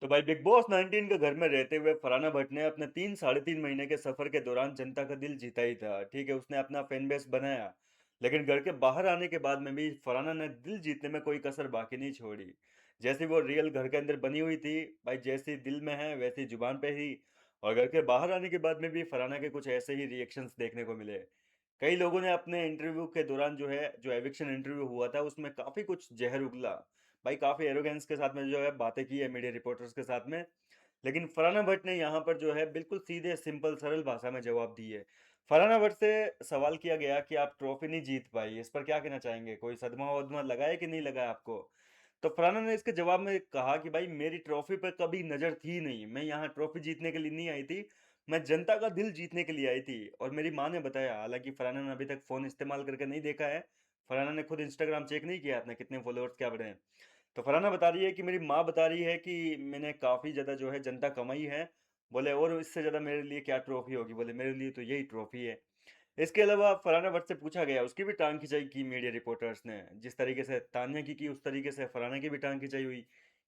तो भाई big boss 19 के घर में रहते हुए फरहाना भट्ट ने अपने 3 साढ़े 3 महीने के सफर के दौरान जनता का दिल जीता ही था। ठीक है, उसने अपना फैन बेस बनाया, लेकिन घर के बाहर आने के बाद में भी फरहाना ने दिल जीतने में कोई कसर बाकी नहीं छोड़ी। जैसी वो रियल घर के अंदर बनी हुई थी, भाई जैसी दिल में है वैसी जुबान पे ही। और घर के बाहर आने के बाद में भी फरहाना के कुछ ऐसे ही रिएक्शंस देखने को मिले। कई लोगों ने अपने इंटरव्यू के दौरान जो एविक्शन इंटरव्यू हुआ था उसमें काफी कुछ जहर उगला। भाई काफी एरोगेंस के साथ में जो है बातें की है मीडिया रिपोर्टर्स के साथ में। लेकिन फरहाना भट्ट ने यहाँ पर जो है बिल्कुल सीधे सिंपल सरल भाषा में जवाब दिए। फरहाना भट्ट से सवाल किया गया कि आप ट्रॉफी नहीं जीत पाई, इस पर क्या कहना चाहेंगे? कोई सदमा वदमा लगा है कि नहीं लगा आपको? तो फरहाना ने इसके जवाब में कहा कि भाई मेरी ट्रॉफी पर कभी नजर थी नहीं, मैं यहाँ ट्रॉफी जीतने के लिए नहीं आई थी, मैं जनता का दिल जीतने के लिए आई थी। और मेरी माँ ने बताया, हालांकि फरहाना ने अभी तक फोन इस्तेमाल करके नहीं देखा है, फरहाना ने खुद इंस्टाग्राम चेक नहीं किया अपने कितने फॉलोअर्स क्या बढ़े हैं। तो फरहाना बता रही है कि मेरी माँ बता रही है कि मैंने काफ़ी ज़्यादा जो है जनता कमाई है। बोले और इससे ज़्यादा मेरे लिए क्या ट्रॉफ़ी होगी? बोले मेरे लिए तो यही ट्रॉफ़ी है। इसके अलावा फरहाना भट्ट से पूछा गया, उसकी भी टाँग खिंचाई की मीडिया रिपोर्टर्स ने। जिस तरीके से तान्या की उस तरीके से फरहाना की भी टाँग खिंचाई हुई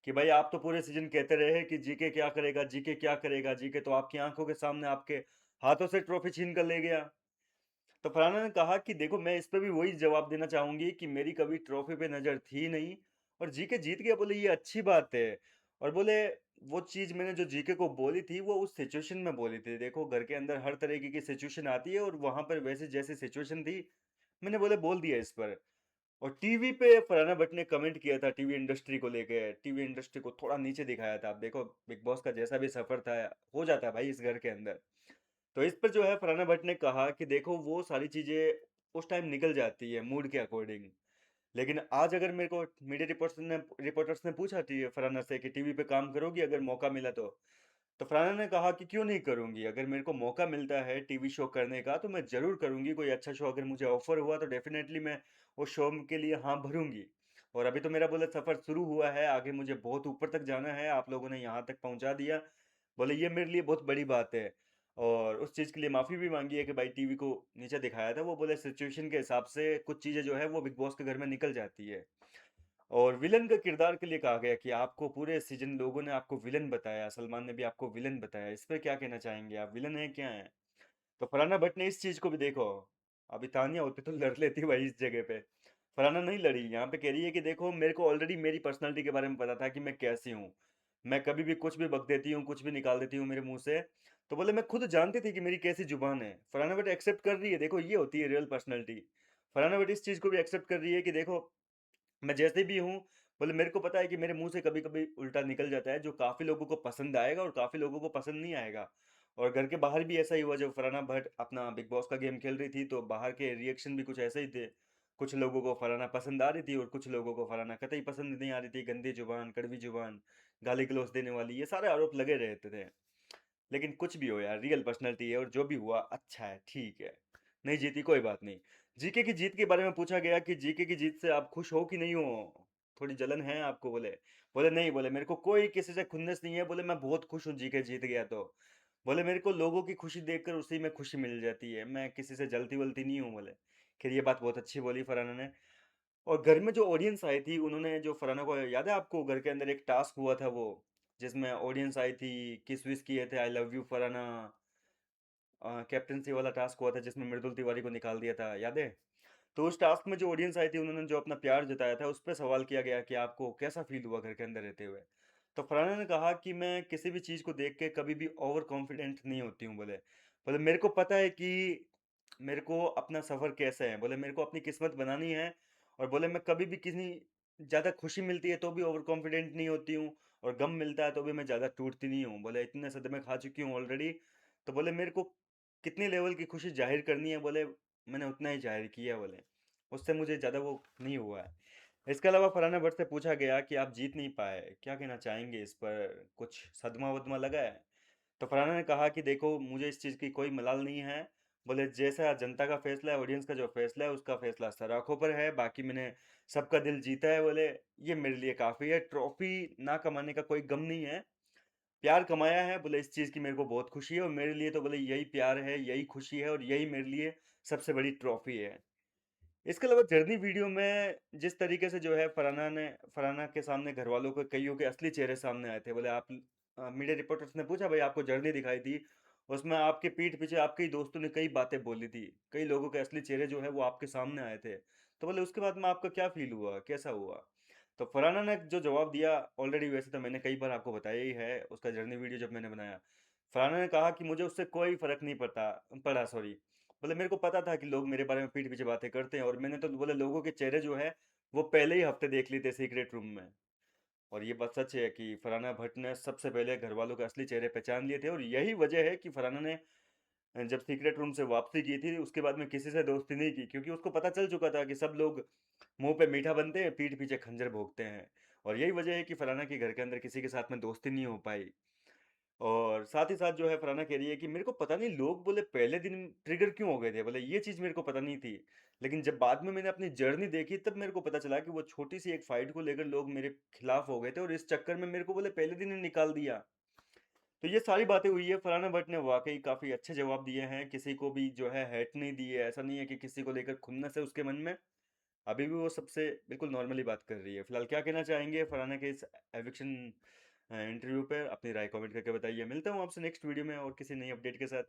कि भाई आप तो पूरे सीज़न कहते रहे कि जीके क्या करेगा, जीके क्या करेगा? जीके तो आपकी आँखों के सामने आपके हाथों से ट्रॉफ़ी छीन कर ले गया। तो फरहाना ने कहा कि देखो मैं इस पे भी वही जवाब देना चाहूँगी कि मेरी कभी ट्रॉफ़ी पे नज़र थी नहीं, और जीके जीत गया बोले ये अच्छी बात है। और बोले वो चीज़ मैंने जो जीके को बोली थी वो उस सिचुएशन में बोली थी। देखो घर के अंदर हर तरीके की सिचुएशन आती है और वहाँ पर वैसी जैसी सिचुएशन थी, मैंने बोले बोल दिया इस पर। और टीवी पे फरहाना भट्ट ने कमेंट किया था टीवी इंडस्ट्री को लेके, टीवी इंडस्ट्री को थोड़ा नीचे दिखाया था। अब देखो बिग बॉस का जैसा भी सफ़र था, हो जाता है भाई इस घर के अंदर। तो इस पर जो है फरहाना भट्ट ने कहा कि देखो वो सारी चीज़ें उस टाइम निकल जाती है मूड के अकॉर्डिंग। लेकिन आज अगर मेरे को मीडिया रिपोर्टर्स ने पूछा थी फरहाना से कि टीवी पे काम करोगी अगर मौका मिला तो फरहाना ने कहा कि क्यों नहीं करूँगी? अगर मेरे को मौका मिलता है टीवी शो करने का तो मैं ज़रूर करूँगी। कोई अच्छा शो अगर मुझे ऑफ़र हुआ तो डेफ़िनेटली मैं उस शो के लिए हाँ भरूँगी। और अभी तो मेरा बोले सफ़र शुरू हुआ है, आगे मुझे बहुत ऊपर तक जाना है, आप लोगों ने यहाँ तक पहुँचा दिया। बोले ये मेरे लिए बहुत बड़ी बात है। और उस चीज़ के लिए माफ़ी भी माँगी है कि भाई टीवी को नीचे दिखाया था। वो बोले सिचुएशन के हिसाब से कुछ चीज़ें जो है वो बिग बॉस के घर में निकल जाती है। और विलन का किरदार के लिए कहा गया कि आपको पूरे सीज़न लोगों ने आपको विलन बताया, सलमान ने भी आपको विलन बताया। इस पे क्या कहना चाहेंगे आप? विलन हैं, क्या हैं? तो फरहाना भट्ट ने इस चीज़ को भी देखो, अभी तान्या होती तो लड़ लेती भाई इस जगह पे। फरहाना नहीं लड़ी, यहाँ पे कह रही है कि देखो मेरे को ऑलरेडी मेरी पर्सनैलिटी के बारे में पता था कि मैं कैसी हूँ। मैं कभी भी कुछ भी बक देती हूँ, कुछ भी निकाल देती हूँ मेरे मुँह से। तो बोले मैं खुद जानती थी कि मेरी कैसी ज़ुबान है। फरहाना भट्ट एक्सेप्ट कर रही है, देखो ये होती है रियल पर्सनैलिटी। फरहाना भट्ट इस चीज़ को भी एक्सेप्ट कर रही है कि देखो मैं जैसे भी हूँ, बोले मेरे को पता है कि मेरे मुँह से कभी-कभी उल्टा निकल जाता है, जो काफ़ी लोगों को पसंद आएगा और काफ़ी लोगों को पसंद नहीं आएगा। और घर के बाहर भी ऐसा ही हुआ, जब फरहाना भट्ट अपना बिग बॉस का गेम खेल रही थी, तो बाहर के रिएक्शन भी कुछ ऐसे ही थे। कुछ लोगों को फरहाना पसंद आ रही थी और कुछ लोगों को फरहाना कतई पसंद नहीं आ रही थी। गंदी ज़ुबान, कड़वी ज़ुबान, गाली-गलौज देने वाली, ये सारे आरोप लगे रहते थे। लेकिन कुछ भी हो यार, रियल पर्सनैलिटी है और जो भी हुआ अच्छा है, ठीक है। नहीं जीती कोई बात नहीं। जीके की जीत के बारे में पूछा गया कि जीके की जीत से आप खुश हो कि नहीं हो? थोड़ी जलन है आपको? बोले। बोले नहीं, बोले मेरे को कोई किसी से खुन्नस नहीं है, बोले मैं बहुत खुश हूँ जीके जीत गया तो। बोले मेरे को लोगों की खुशी देखकर उसी में खुशी मिल जाती है, मैं किसी से जलती-वलती नहीं हूँ बोले। खैर ये बात बहुत अच्छी बोली फरहाना ने। और घर में जो ऑडियंस आई थी उन्होंने जो फरहाना को, याद है आपको घर के अंदर एक टास्क हुआ था वो, जिसमें ऑडियंस आई थी, किस विश किए थे, I love you Farhana. Captaincy वाला टास्क हुआ था जिसमें मृदुल तिवारी को निकाल दिया था, याद है? तो उस टास्क में जो ऑडियंस आई थी उन्होंने जो अपना प्यार जताया था, उस पे सवाल किया गया कि आपको कैसा फ़ील हुआ घर के अंदर रहते हुए? तो फरहाना ने कहा कि मैं किसी भी चीज़ को देख के कभी भी ओवर कॉन्फिडेंट नहीं होती हूँ बोले। बोले मेरे को पता है कि मेरे को अपना सफ़र कैसा है, बोले मेरे को अपनी किस्मत बनानी है। और बोले मैं कभी भी किसी ज़्यादा खुशी मिलती है तो भी ओवर कॉन्फिडेंट नहीं होती हूँ, और गम मिलता है तो भी मैं ज़्यादा टूटती नहीं हूँ। बोले इतने सदमे खा चुकी हूँ ऑलरेडी। तो बोले मेरे को कितनी लेवल की खुशी ज़ाहिर करनी है, बोले मैंने उतना ही ज़ाहिर किया बोले। उससे मुझे ज़्यादा वो नहीं हुआ है। इसके अलावा फरहाना भट्ट से पूछा गया कि आप जीत नहीं पाए, क्या कहना चाहेंगे इस पर? कुछ सदमा-वदमा लगा है? तो फरहाना ने कहा कि देखो मुझे इस चीज़ की कोई मलाल नहीं है। बोले जैसा जनता का फैसला है, ऑडियंस का जो फैसला है उसका फैसला सराखों पर है। बाकी मैंने सबका दिल जीता है बोले, ये मेरे लिए काफ़ी है। ट्रॉफ़ी ना कमाने का कोई गम नहीं है। प्यार कमाया है बोले, इस चीज़ की मेरे को बहुत खुशी है, और मेरे लिए तो बोले यही प्यार है, यही खुशी है और यही मेरे लिए सबसे बड़ी ट्रॉफ़ी है। इसके अलावा जर्नी वीडियो में जिस तरीके से जो है फरहाना के सामने घरवालों को कइयों के असली चेहरे सामने आए थे। बोले आप मीडिया रिपोर्टर्स ने पूछा, भाई आपको जर्नी दिखाई थी, उसमें आपके पीठ पीछे आपके ही दोस्तों ने कई बातें बोली थी। कई लोगों के असली चेहरे जो है वो आपके सामने आए थे। तो बोले उसके बाद में आपका क्या फ़ील हुआ? कैसा हुआ? तो फरहाना ने जो जवाब दिया, ऑलरेडी वैसे तो मैंने कई बार आपको बताया ही है, उसका जर्नी वीडियो जब मैंने बनाया। फरहाना ने कहा कि मुझे उससे कोई फ़र्क नहीं पड़ा सॉरी। बोले मेरे को पता था कि लोग मेरे बारे में पीठ पीछे बातें करते हैं, और मैंने तो बोले लोगों के चेहरे जो है वो पहले ही हफ्ते देख लिए थे सीक्रेट रूम में। और ये बात सच है कि फरहाना भट्ट ने सबसे पहले घर वालों के असली चेहरे पहचान लिए थे, और यही वजह है कि फरहाना ने जब सीक्रेट रूम से वापसी की थी उसके बाद में किसी से दोस्ती नहीं की, क्योंकि उसको पता चल चुका था कि सब लोग मुंह पे मीठा बनते हैं, पीठ पीछे खंजर भोंकते हैं। और यही वजह है कि फरहाना के घर के अंदर किसी के साथ में दोस्ती नहीं हो पाई। और साथ ही साथ जो है फरहाना कह रही है कि मेरे को पता नहीं लोग बोले पहले दिन ट्रिगर क्यों हो गए थे, बोले ये चीज़ मेरे को पता नहीं थी। लेकिन जब बाद में मैंने अपनी जर्नी देखी तब मेरे को पता चला कि वो छोटी-सी एक फाइट को लेकर लोग मेरे खिलाफ हो गए थे, और इस चक्कर में मेरे को बोले पहले दिन ही निकाल दिया। तो ये सारी बातें हुई है। फरहाना भट्ट ने वाक़ई काफ़ी अच्छे जवाब दिए हैं, किसी को भी जो है हर्ट नहीं दी है, ऐसा नहीं है कि किसी को लेकर खुन्नस है उसके मन में। अभी भी वो सबसे बिल्कुल नॉर्मली बात कर रही है। फिलहाल क्या कहना चाहेंगे फरहाना के इस एविक्शन इंटरव्यू पे? अपनी राय कमेंट करके बताइए। मिलता हूँ आपसे नेक्स्ट वीडियो में और किसी नई अपडेट के साथ।